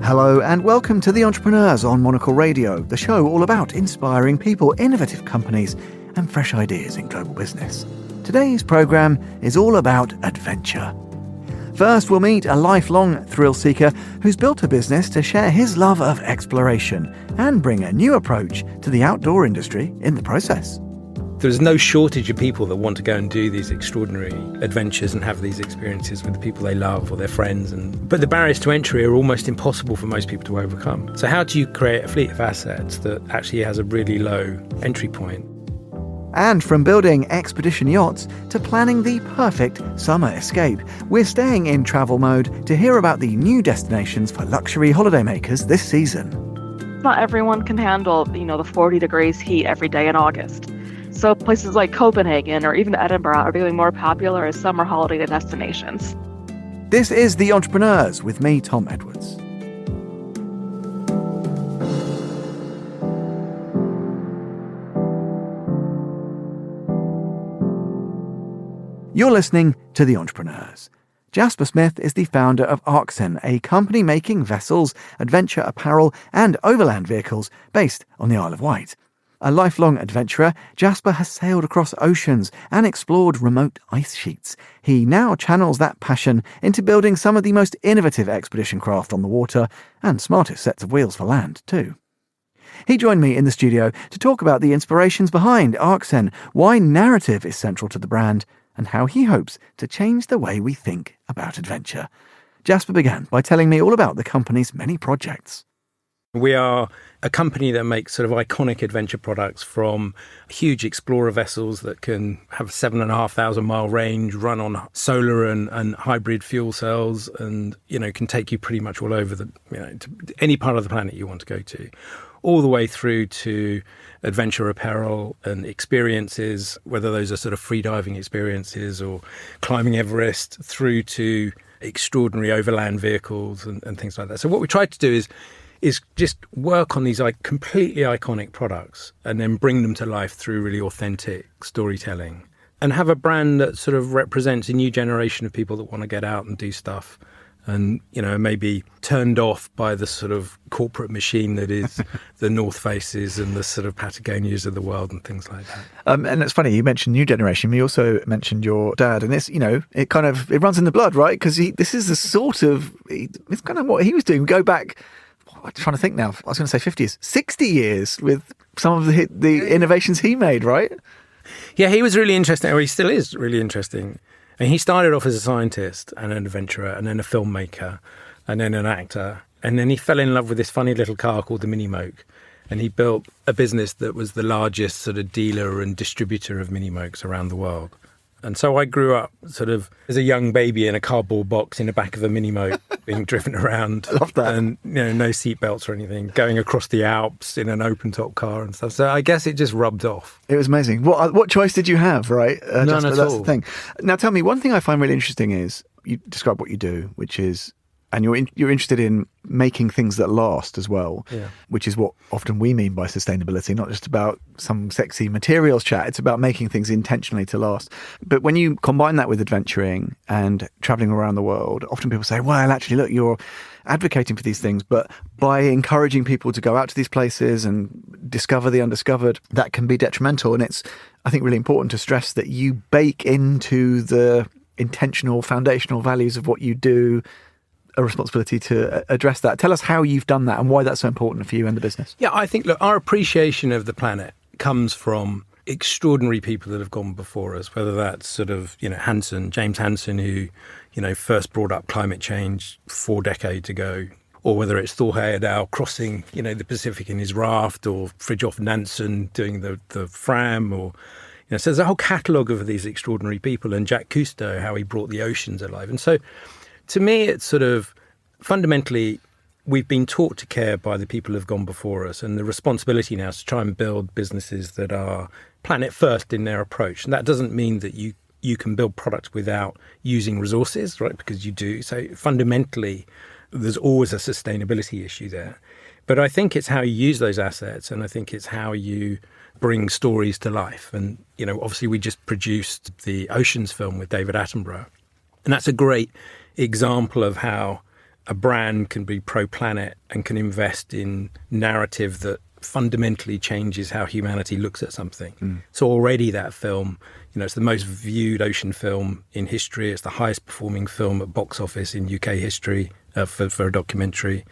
Hello and welcome to The Entrepreneurs on Monocle Radio, the show all about inspiring people, innovative companies and fresh ideas in global business. Today's programme is all about adventure. First, we'll meet a lifelong thrill seeker who's built a business to share his love of exploration and bring a new approach to the outdoor industry in the process. There's no shortage of people that want to go and do these extraordinary adventures and have these experiences with the people they love or their friends. But the barriers to entry are almost impossible for most people to overcome. So how do you create a fleet of assets that actually has a really low entry point? And from building expedition yachts to planning the perfect summer escape, we're staying in travel mode to hear about the new destinations for luxury holidaymakers this season. Not everyone can handle, the 40 degrees heat every day in August. So places like Copenhagen or even Edinburgh are becoming more popular as summer holiday destinations. This is The Entrepreneurs with me, Tom Edwards. You're listening to The Entrepreneurs. Jasper Smith is the founder of Arksen, a company making vessels, adventure apparel and overland vehicles based on the Isle of Wight. A lifelong adventurer, Jasper has sailed across oceans and explored remote ice sheets. He now channels that passion into building some of the most innovative expedition craft on the water and smartest sets of wheels for land, too. He joined me in the studio to talk about the inspirations behind Arksen, why narrative is central to the brand, and how he hopes to change the way we think about adventure. Jasper began by telling me all about the company's many projects. We are a company that makes sort of iconic adventure products, from huge explorer vessels that can have 7,500 mile range, run on solar and hybrid fuel cells, and can take you pretty much all over to any part of the planet you want to go to, all the way through to adventure apparel and experiences, whether those are sort of free diving experiences or climbing Everest, through to extraordinary overland vehicles and things like that. So what we try to do is just work on these completely iconic products and then bring them to life through really authentic storytelling and have a brand that sort of represents a new generation of people that want to get out and do stuff and, maybe turned off by the sort of corporate machine that is the North Faces and the sort of Patagonias of the world and things like that. And it's funny, you mentioned new generation. You also mentioned your dad, and it's, it runs in the blood, right? Because this is the sort of, it's kind of what he was doing. Go back, I'm trying to think now. I was going to say 50 years, 60 years with some of the innovations he made, right? Yeah, he was really interesting, or he still is really interesting. And he started off as a scientist and an adventurer and then a filmmaker and then an actor. And then he fell in love with this funny little car called the Minimoke. And he built a business that was the largest sort of dealer and distributor of Minimokes around the world. And so I grew up sort of as a young baby in a cardboard box in the back of a Minimoke being driven around. Love that. And, no seatbelts or anything, going across the Alps in an open-top car and stuff. So I guess it just rubbed off. It was amazing. What choice did you have, right? None Jasper, at that's all. The thing. Now, tell me, one thing I find really interesting is you describe what you do, which is, and you're interested in making things that last as well, which is what often we mean by sustainability, not just about some sexy materials chat. It's about making things intentionally to last. But when you combine that with adventuring and traveling around the world, often people say, well, actually, look, you're advocating for these things, but by encouraging people to go out to these places and discover the undiscovered, that can be detrimental. And it's, I think, really important to stress that you bake into the intentional foundational values of what you do a responsibility to address that. Tell us how you've done that and why that's so important for you and the business. Yeah, I think, look, our appreciation of the planet comes from extraordinary people that have gone before us, whether that's sort of, James Hansen, who, first brought up climate change 4 decades ago, or whether it's Thor Heyerdahl crossing, the Pacific in his raft, or Fridtjof Nansen doing the Fram, or, so there's a whole catalogue of these extraordinary people, and Jacques Cousteau, how he brought the oceans alive. And so to me, it's sort of fundamentally, we've been taught to care by the people who have gone before us, and the responsibility now is to try and build businesses that are planet first in their approach. And that doesn't mean that you can build products without using resources, right? Because you do. So fundamentally, there's always a sustainability issue there. But I think it's how you use those assets, and I think it's how you bring stories to life. And, obviously we just produced the Oceans film with David Attenborough. And that's a great example of how a brand can be pro-planet and can invest in narrative that fundamentally changes how humanity looks at something. So already that film, it's the most viewed ocean film in history. It's the highest performing film at box office in UK history for a documentary.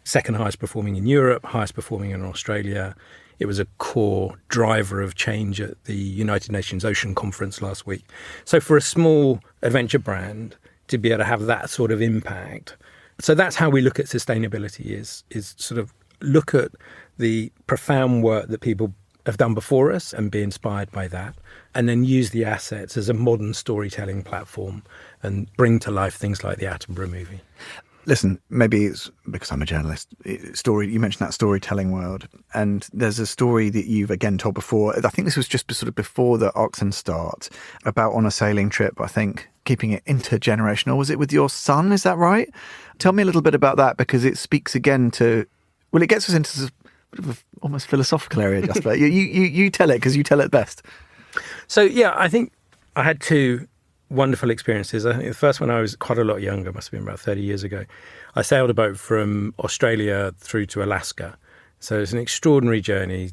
Second highest performing in Europe, highest performing in Australia. It was a core driver of change at the United Nations Ocean Conference last week. So for a small adventure brand to be able to have that sort of impact. So that's how we look at sustainability is sort of look at the profound work that people have done before us and be inspired by that, and then use the assets as a modern storytelling platform and bring to life things like the Attenborough movie. Listen, maybe it's because I'm a journalist. You mentioned that storytelling world, and there's a story that you've again told before. I think this was just sort of before the Arksen start, about on a sailing trip, I think, keeping it intergenerational. Was it with your son? Is that right? Tell me a little bit about that, because it speaks again to, well, it gets us into sort of almost philosophical area, Jasper. you tell it, because you tell it best. So, yeah, I think I had two wonderful experiences. I think the first one, I was quite a lot younger, must have been about 30 years ago. I sailed a boat from Australia through to Alaska. So it's an extraordinary journey,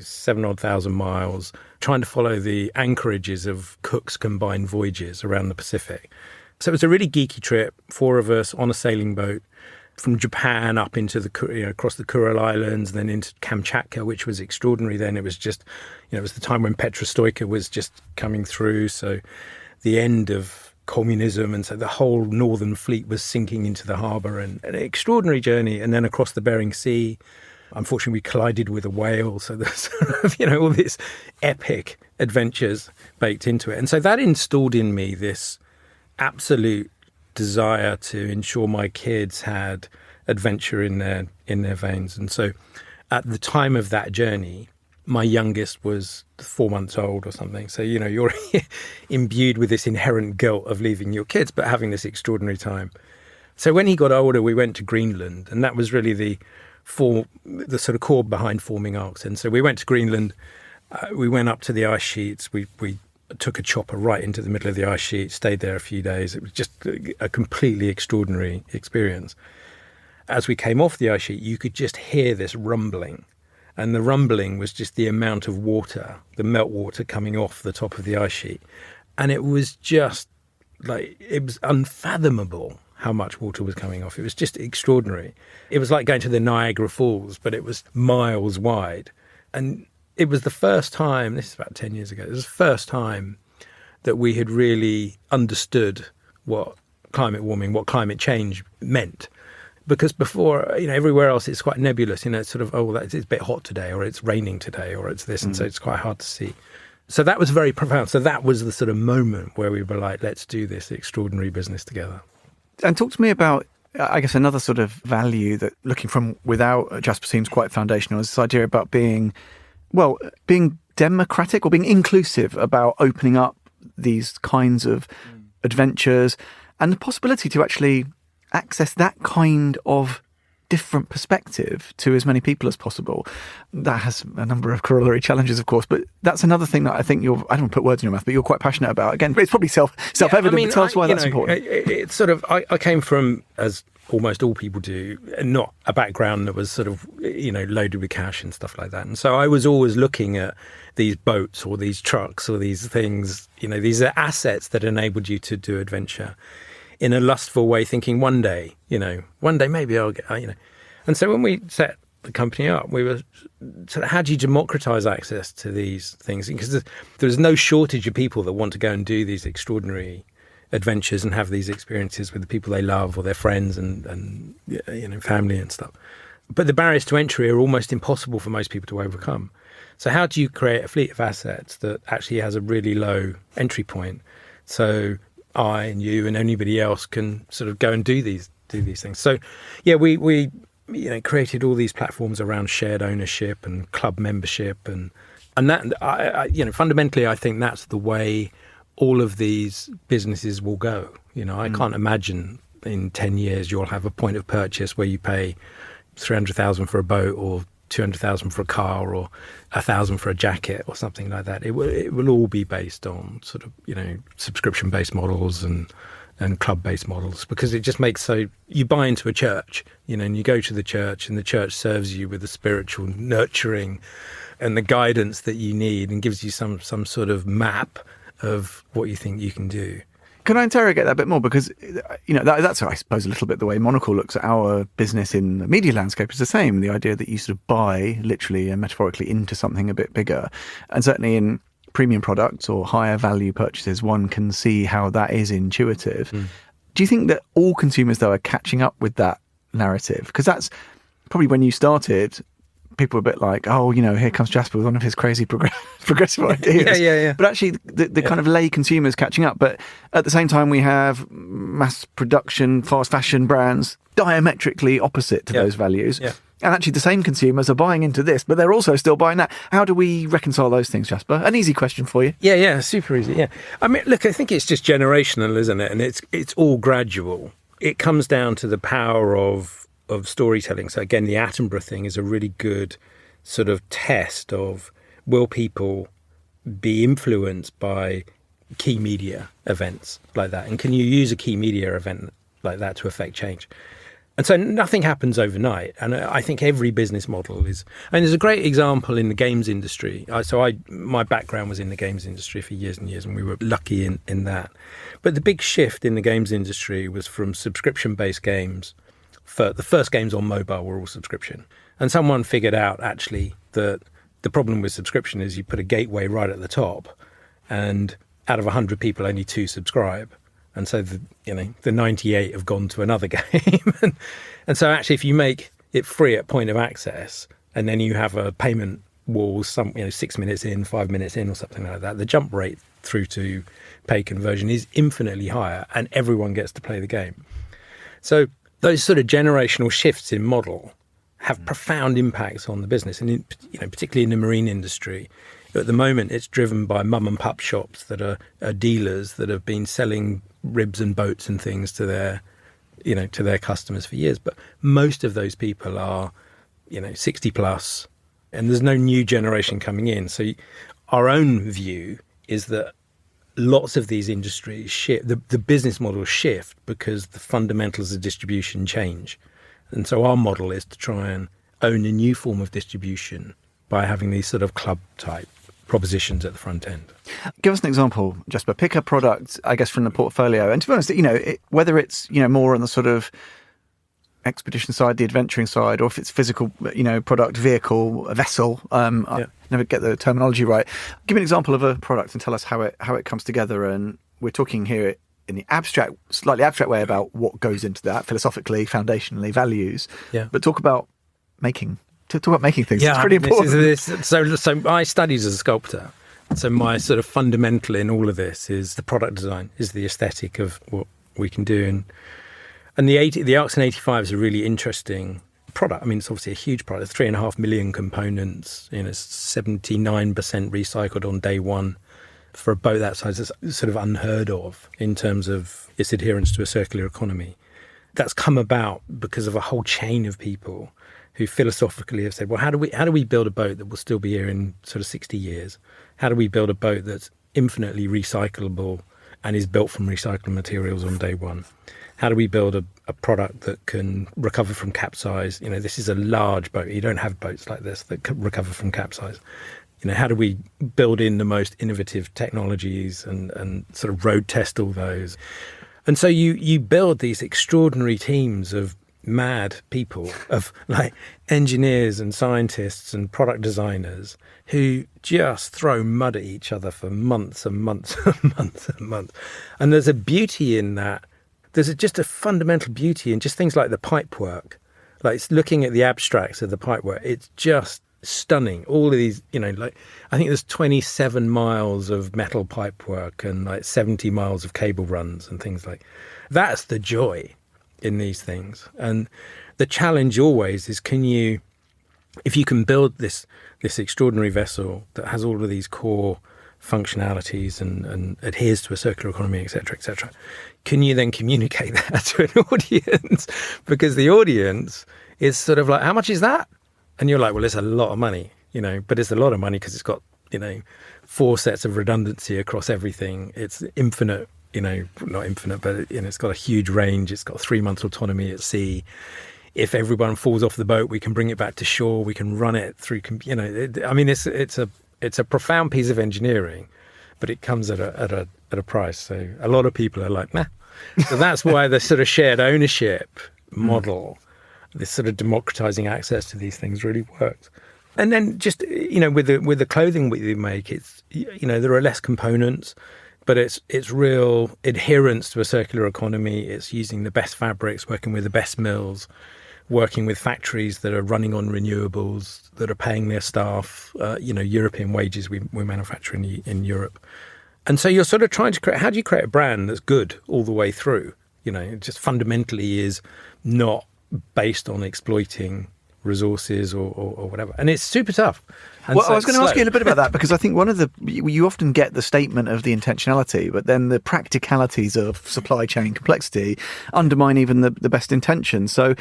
7,000 miles, trying to follow the anchorages of Cook's combined voyages around the Pacific. So it was a really geeky trip, 4 of us on a sailing boat from Japan up into across the Kuril Islands, then into Kamchatka, which was extraordinary. Then it was just, it was the time when Perestroika was just coming through. So the end of communism, and so the whole northern fleet was sinking into the harbour, and an extraordinary journey. And then across the Bering Sea, unfortunately we collided with a whale, so there's sort of, all these epic adventures baked into it. And so that installed in me this absolute desire to ensure my kids had adventure in their veins. And so at the time of that journey, my youngest was 4 months old or something. So, you're imbued with this inherent guilt of leaving your kids, but having this extraordinary time. So when he got older, we went to Greenland, and that was really the sort of core behind forming Arksen. So we went to Greenland, we went up to the ice sheets, we took a chopper right into the middle of the ice sheet, stayed there a few days. It was just a completely extraordinary experience. As we came off the ice sheet, you could just hear this rumbling. And the rumbling was just the amount of water, the meltwater coming off the top of the ice sheet. And it was just it was unfathomable how much water was coming off. It was just extraordinary. It was like going to the Niagara Falls, but it was miles wide. And it was the first time, this is about 10 years ago, it was the first time that we had really understood what climate warming, what climate change meant. Because before, everywhere else it's quite nebulous. It's sort of, it's a bit hot today, or it's raining today, or it's this. And so it's quite hard to see. So that was very profound. So that was the sort of moment where we were like, let's do this extraordinary business together. And talk to me about, I guess, another sort of value that, looking from without, Jasper, seems quite foundational, is this idea about being democratic or being inclusive, about opening up these kinds of adventures and the possibility to actually access that kind of different perspective to as many people as possible. That has a number of corollary challenges, of course, but that's another thing that I think I don't want to put words in your mouth, but you're quite passionate about. Again, it's probably self-evident, but tell us why that's important. It's sort of, I came from, as almost all people do, not a background that was sort of, loaded with cash and stuff like that. And so I was always looking at these boats or these trucks or these things, these are assets that enabled you to do adventure in a lustful way, thinking one day maybe I'll get, And so when we set the company up, we were sort of, how do you democratize access to these things? Because there's no shortage of people that want to go and do these extraordinary adventures and have these experiences with the people they love or their friends and family and stuff. But the barriers to entry are almost impossible for most people to overcome. So how do you create a fleet of assets that actually has a really low entry point? So I and you and anybody else can sort of go and do these things. So yeah, we created all these platforms around shared ownership and club membership and that I fundamentally I think that's the way all of these businesses will go. I can't imagine in 10 years you'll have a point of purchase where you pay 300,000 for a boat or 200,000 for a car or 1,000 for a jacket or something like that. It will all be based on sort of, subscription-based models and and club-based models, because it just makes so you buy into a church, and you go to the church, and the church serves you with the spiritual nurturing and the guidance that you need, and gives you some sort of map of what you think you can do. Can I interrogate that a bit more? Because, that's, I suppose, a little bit the way Monocle looks at our business in the media landscape is the same. The idea that you sort of buy literally and metaphorically into something a bit bigger. And certainly in premium products or higher value purchases, one can see how that is intuitive. Do you think that all consumers, though, are catching up with that narrative? Because that's probably when you started, people were a bit like, oh, here comes Jasper with one of his crazy progressive ideas. Yeah. But actually, the kind of lay consumers catching up. But at the same time, we have mass production, fast fashion brands diametrically opposite to those values. Yeah. And actually, the same consumers are buying into this, but they're also still buying that. How do we reconcile those things, Jasper? An easy question for you. Yeah, super easy. Yeah, I mean, look, I think it's just generational, isn't it? And it's all gradual. It comes down to the power of storytelling. So again, the Attenborough thing is a really good sort of test of, will people be influenced by key media events like that? And can you use a key media event like that to affect change? And so nothing happens overnight. And I think every business model is, and there's a great example in the games industry. My background was in the games industry for years and years, and we were lucky in that. But the big shift in the games industry was from subscription-based games. The first games on mobile were all subscription. And someone figured out actually that the problem with subscription is you put a gateway right at the top, and out of 100 people, only 2 subscribe. And so the 98 have gone to another game. and so actually, if you make it free at point of access, and then you have a payment wall, 6 minutes in, 5 minutes in, or something like that, the jump rate through to pay conversion is infinitely higher, and everyone gets to play the game. So those sort of generational shifts in model have profound impacts on the business, and particularly in the marine industry. At the moment, it's driven by mum and pup shops that are dealers that have been selling ribs and boats and things to their customers for years. But most of those people are, 60 plus, and there's no new generation coming in. So our own view is that lots of these industries shift, the business models shift because the fundamentals of distribution change. And so our model is to try and own a new form of distribution by having these sort of club type propositions at the front end. Give us an example, Jasper. Pick a product, I guess, from the portfolio. And to be honest, whether it's, more on the sort of expedition side, the adventuring side, or if it's physical, product, vehicle, a vessel. I never get the terminology right. Give me an example of a product and tell us how it comes together. And we're talking here in the abstract, slightly abstract way about what goes into that philosophically, foundationally, values. Yeah. But talk about making things. It's pretty important. So I studied as a sculptor. So my sort of fundamental in all of this is the product design, is the aesthetic of what we can do. And the Arksen 85 is a really interesting product. I mean, it's obviously a huge product. It's 3.5 million components. 79% recycled on day one. For a boat that size, it's sort of unheard of in terms of its adherence to a circular economy. That's come about because of a whole chain of people who philosophically have said, well, how do we build a boat that will still be here in sort of 60 years? How do we build a boat that's infinitely recyclable and is built from recycled materials on day one? How do we build a product that can recover from capsize? This is a large boat. You don't have boats like this that can recover from capsize. How do we build in the most innovative technologies and sort of road test all those? And so you build these extraordinary teams of mad people, of like engineers and scientists and product designers who just throw mud at each other for months and months and months and months. And there's a beauty in that. There's just a fundamental beauty in just things like the pipework. Like, it's looking at the abstracts of the pipework. It's just stunning. All of these, I think there's 27 miles of metal pipework and like 70 miles of cable runs and things like. That's the joy in these things. And the challenge always is, if you can build this extraordinary vessel that has all of these core functionalities and adheres to a circular economy, etc., can you then communicate that to an audience? Because the audience is sort of like, how much is that? And you're like, well, it's a lot of money, but it's a lot of money because it's got, 4 sets of redundancy across everything. It's infinite not infinite, but it's got a huge range. It's got 3 months autonomy at sea. If everyone falls off the boat, we can bring it back to shore. We can run it through. It's a profound piece of engineering, but it comes at a price. So a lot of people are like, nah. So that's why the sort of shared ownership model, this sort of democratizing access to these things, really works. And then just with the clothing we make, it's there are less components, but it's real adherence to a circular economy. It's using the best fabrics, working with the best mills, working with factories that are running on renewables, that are paying their staff, European wages. We manufacture in Europe. And so you're sort of trying to create, how do you create a brand that's good all the way through? It just fundamentally is not based on exploiting resources or whatever. And it's super tough. And well, I was going to ask you a little bit about that, because I think you often get the statement of the intentionality, but then the practicalities of supply chain complexity undermine even the best intentions. So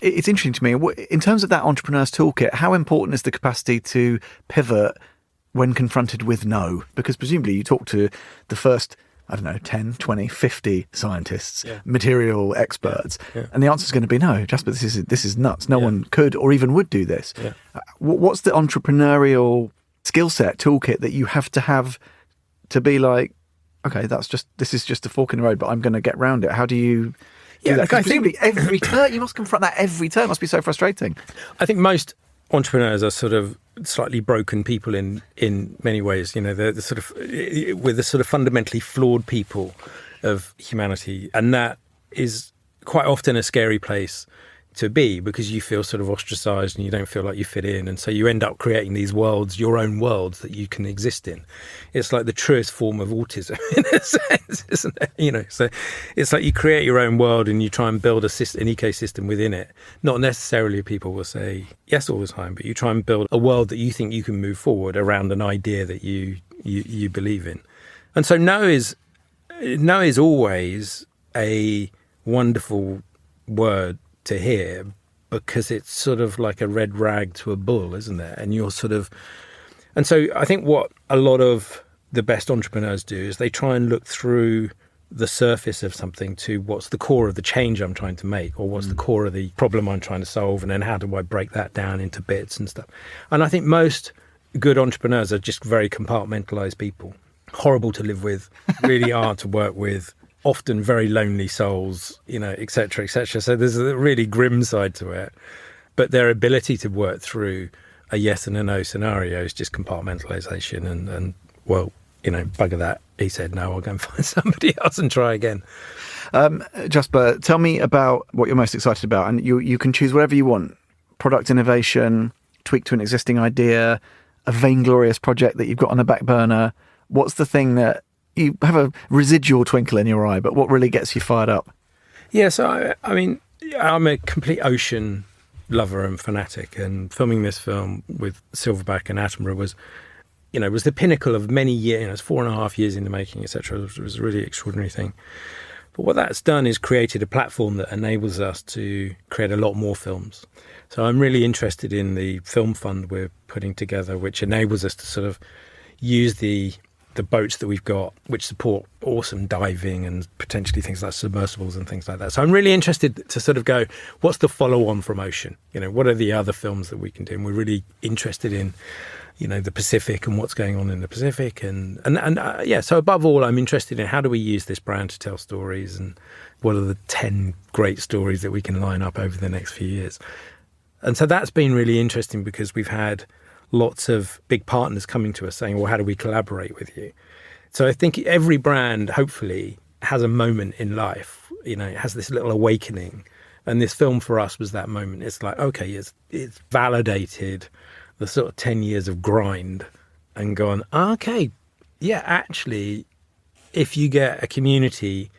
it's interesting to me, in terms of that entrepreneur's toolkit, how important is the capacity to pivot when confronted with no? Because presumably you talk to the first, 10, 20, 50 scientists, material experts, and the answer is going to be no. Jasper, this is nuts. No one could or even would do this. Yeah. What's the entrepreneurial skill set, toolkit that you have to be like, okay, this is just a fork in the road, but I'm going to get round it. How do you do that? I think every turn, you must confront that every turn. It must be so frustrating. I think most entrepreneurs are sort of slightly broken people in many ways. They're the sort of with the sort of fundamentally flawed people of humanity, and that is quite often a scary place to be, because you feel sort of ostracized and you don't feel like you fit in, and so you end up creating these worlds, your own worlds that you can exist in. It's like the truest form of autism in a sense, isn't it? So it's like you create your own world and you try and build an ecosystem within it. Not necessarily people will say yes all the time, but you try and build a world that you think you can move forward around an idea that you believe in. And so no is always a wonderful word to hear, because it's sort of like a red rag to a bull, isn't it? And so I think what a lot of the best entrepreneurs do is they try and look through the surface of something to what's the core of the change I'm trying to make, or what's the core of the problem I'm trying to solve, and then how do I break that down into bits and stuff. And I think most good entrepreneurs are just very compartmentalized people, horrible to live with, really hard to work with, often very lonely souls, et cetera, et cetera. So there's a really grim side to it. But their ability to work through a yes and a no scenario is just compartmentalization. And bugger that. He said, no, I'll go and find somebody else and try again. Jasper, tell me about what you're most excited about. And you can choose whatever you want. Product innovation, tweak to an existing idea, a vainglorious project that you've got on the back burner. What's the thing that you have a residual twinkle in your eye, but what really gets you fired up? Yeah, so I'm a complete ocean lover and fanatic, and filming this film with Silverback and Attenborough was the pinnacle of many years. It's 4.5 years in the making, etc. It was a really extraordinary thing. But what that's done is created a platform that enables us to create a lot more films. So I'm really interested in the film fund we're putting together, which enables us to sort of use the boats that we've got, which support awesome diving and potentially things like submersibles and things like that. So I'm really interested to sort of go, what's the follow-on from ocean? What are the other films that we can do? And we're really interested in, the Pacific and what's going on in the Pacific. So above all, I'm interested in how do we use this brand to tell stories, and what are the 10 great stories that we can line up over the next few years. And so that's been really interesting, because we've had lots of big partners coming to us saying, well, how do we collaborate with you? So I think every brand, hopefully, has a moment in life, it has this little awakening. And this film for us was that moment. It's like, okay, it's validated the sort of 10 years of grind and gone, okay, yeah, actually, if you get a community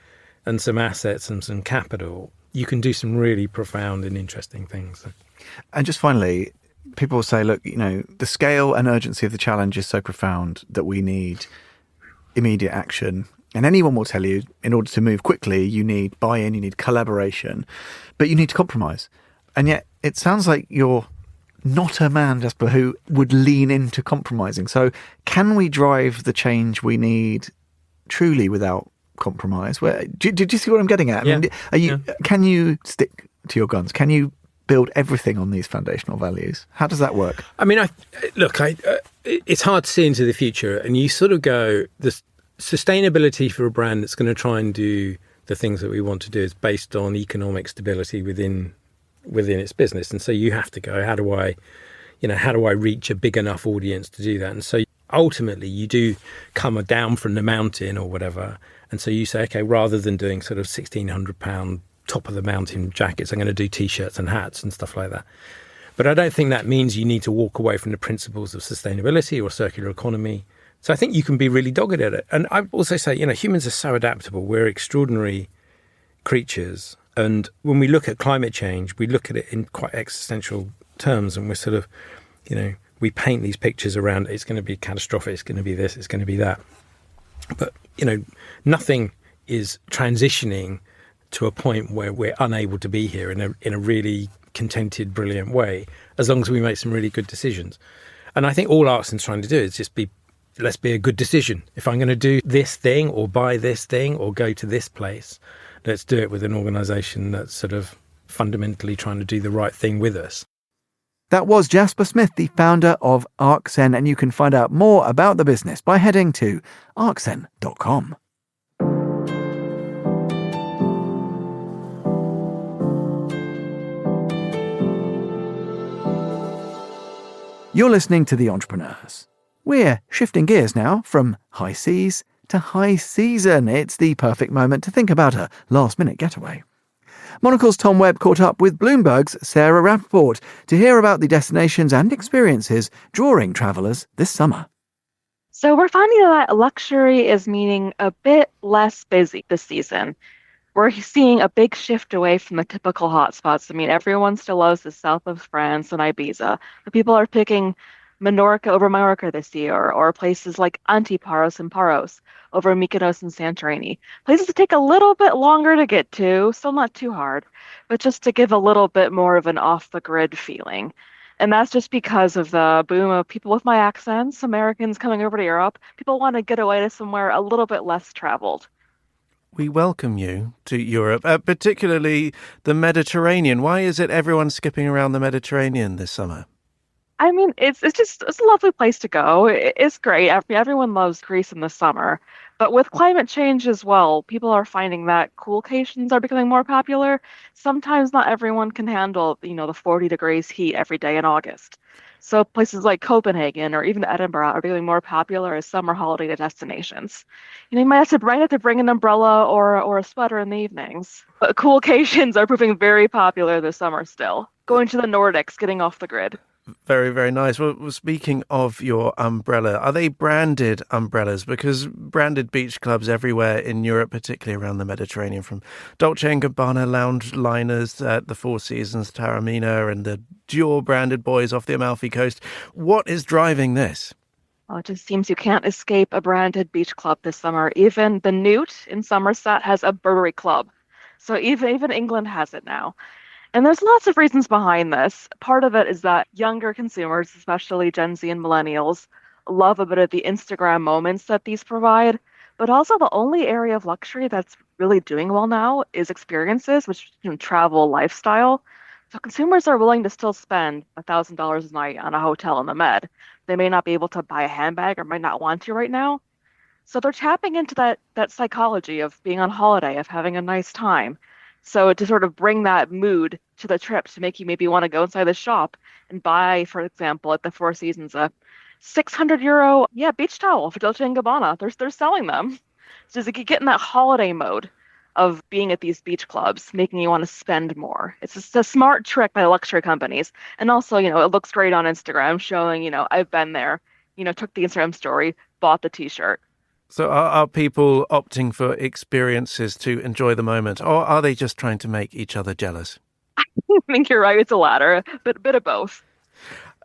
and some assets and some capital, you can do some really profound and interesting things. And just finally, people will say, look, the scale and urgency of the challenge is so profound that we need immediate action. And anyone will tell you, in order to move quickly, you need buy-in, you need collaboration, but you need to compromise. And yet it sounds like you're not a man, Jasper, who would lean into compromising. So can we drive the change we need truly without compromise. Where did you see what I'm getting at? I mean, can you stick to your guns? Can you build everything on these foundational values? How does that work? I mean, it's hard to see into the future, and you sort of go, the sustainability for a brand that's going to try and do the things that we want to do is based on economic stability within its business. And so you have to go, how do I reach a big enough audience to do that? And so ultimately you do come down from the mountain or whatever. And so you say, okay, rather than doing sort of £1,600 top of the mountain jackets, I'm going to do T-shirts and hats and stuff like that. But I don't think that means you need to walk away from the principles of sustainability or circular economy. So I think you can be really dogged at it. And I also say, humans are so adaptable. We're extraordinary creatures. And when we look at climate change, we look at it in quite existential terms. And we're sort of, we paint these pictures around, it's going to be catastrophic, it's going to be this, it's going to be that. But, nothing is transitioning to a point where we're unable to be here in a really contented, brilliant way, as long as we make some really good decisions. And I think all Arksen's trying to do is just let's be a good decision. If I'm going to do this thing or buy this thing or go to this place, let's do it with an organisation that's sort of fundamentally trying to do the right thing with us. That was Jasper Smith, the founder of Arksen, and you can find out more about the business by heading to arksen.com. You're listening to The Entrepreneurs. We're shifting gears now from high seas to high season. It's the perfect moment to think about a last-minute getaway. Monocle's Tom Webb caught up with Bloomberg's Sarah Rappaport to hear about the destinations and experiences drawing travellers this summer. So we're finding that luxury is meaning a bit less busy this season. We're seeing a big shift away from the typical hotspots. I mean, everyone still loves the south of France and Ibiza, but people are picking Menorca over Mallorca this year, or places like Antiparos and Paros over Mykonos and Santorini. Places that take a little bit longer to get to, still not too hard, but just to give a little bit more of an off-the-grid feeling. And that's just because of the boom of people with my accents, Americans coming over to Europe. People want to get away to somewhere a little bit less traveled. We welcome you to Europe, particularly the Mediterranean. Why is it everyone's skipping around the Mediterranean this summer? I mean, it's a lovely place to go. It's great. Everyone loves Greece in the summer. But with climate change as well, people are finding that coolcations are becoming more popular. Sometimes not everyone can handle, the 40 degrees heat every day in August. So places like Copenhagen or even Edinburgh are becoming more popular as summer holiday destinations. You might have to bring an umbrella or a sweater in the evenings. But coolcations are proving very popular this summer still. Going to the Nordics, getting off the grid. Very, very nice. Well, speaking of your umbrella, are they branded umbrellas? Because branded beach clubs everywhere in Europe, particularly around the Mediterranean, from Dolce & Gabbana lounge liners at the Four Seasons, Taormina, and the Dior branded boys off the Amalfi Coast. What is driving this? Well, it just seems you can't escape a branded beach club this summer. Even the Newt in Somerset has a Burberry club. So even England has it now. And there's lots of reasons behind this. Part of it is that younger consumers, especially Gen Z and millennials, love a bit of the Instagram moments that these provide. But also the only area of luxury that's really doing well now is experiences, which travel, lifestyle. So consumers are willing to still spend $1,000 a night on a hotel in the Med. They may not be able to buy a handbag or might not want to right now. So they're tapping into that psychology of being on holiday, of having a nice time. So to sort of bring that mood to the trip, to make you maybe want to go inside the shop and buy, for example, at the Four Seasons, a €600 beach towel for Dolce & Gabbana. They're selling them. So you get in that holiday mode of being at these beach clubs, making you want to spend more. It's just a smart trick by luxury companies. And also, it looks great on Instagram, showing, I've been there, took the Instagram story, bought the t-shirt. So are people opting for experiences to enjoy the moment, or are they just trying to make each other jealous? I think you're right. It's the latter, but a bit of both.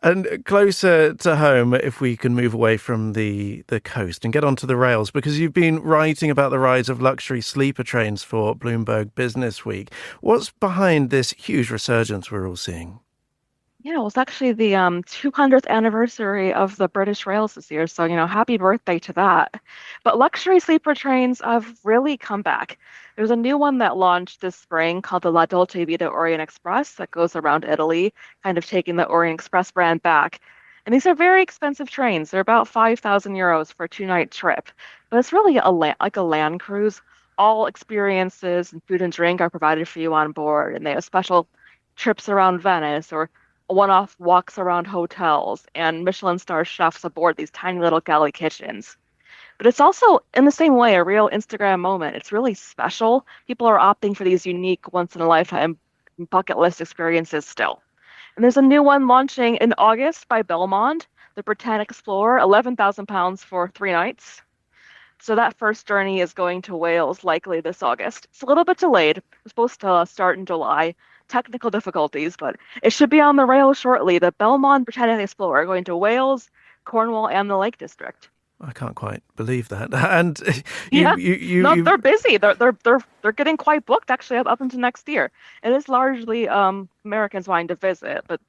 And closer to home, if we can move away from the coast and get onto the rails, because you've been writing about the rise of luxury sleeper trains for Bloomberg Business Week. What's behind this huge resurgence we're all seeing? Yeah, it was actually the 200th anniversary of the British Rails this year, so happy birthday to that. But luxury sleeper trains have really come back. There's a new one that launched this spring called the La Dolce Vita Orient Express that goes around Italy, kind of taking the Orient Express brand back. And these are very expensive trains. They're about 5,000 euros for a 2-night trip, but it's really like a land cruise. All experiences and food and drink are provided for you on board, and they have special trips around Venice or one-off walks around hotels and Michelin star chefs aboard these tiny little galley kitchens. But it's also, in the same way, a real Instagram moment. It's really special. People are opting for these unique, once-in-a-lifetime bucket list experiences still. And there's a new one launching in August by Belmond, the Britannic Explorer, £11,000 for 3 nights. So that first journey is going to Wales likely this August. It's a little bit delayed. It's supposed to start in July. Technical difficulties, but it should be on the rail shortly. The Belmond Britannic Explorer going to Wales, Cornwall, and the Lake District. I can't quite believe that. And they're busy. They're getting quite booked actually up into next year. It is largely Americans wanting to visit, but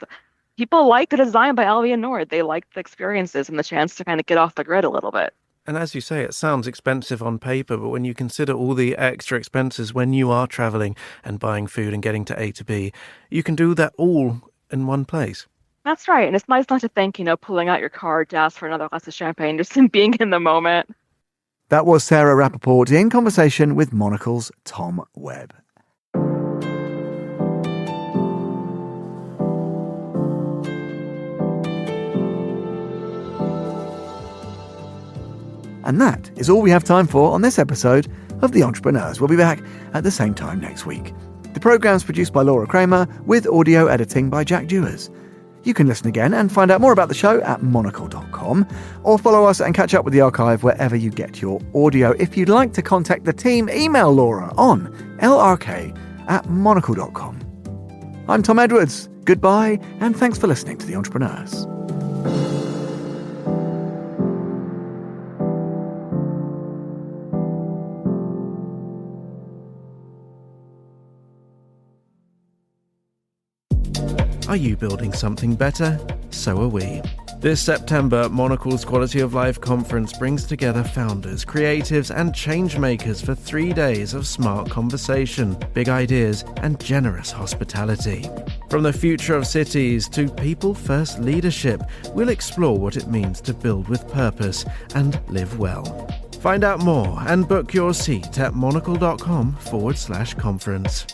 people like the design by Alvia Nord. They like the experiences and the chance to kind of get off the grid a little bit. And as you say, it sounds expensive on paper, but when you consider all the extra expenses when you are travelling and buying food and getting to A to B, you can do that all in one place. That's right. And it's nice not to think, pulling out your card to ask for another glass of champagne, just in being in the moment. That was Sarah Rappaport in conversation with Monocle's Tom Webb. And that is all we have time for on this episode of The Entrepreneurs. We'll be back at the same time next week. The programme's produced by Laura Kramer with audio editing by Jack Dewars. You can listen again and find out more about the show at monocle.com or follow us and catch up with the archive wherever you get your audio. If you'd like to contact the team, email Laura on lrk@monocle.com. I'm Tom Edwards. Goodbye and thanks for listening to The Entrepreneurs. Are you building something better? So are we. This September, Monocle's Quality of Life Conference brings together founders, creatives, and change makers for 3 days of smart conversation, big ideas, and generous hospitality. From the future of cities to people-first leadership, we'll explore what it means to build with purpose and live well. Find out more and book your seat at monocle.com/conference.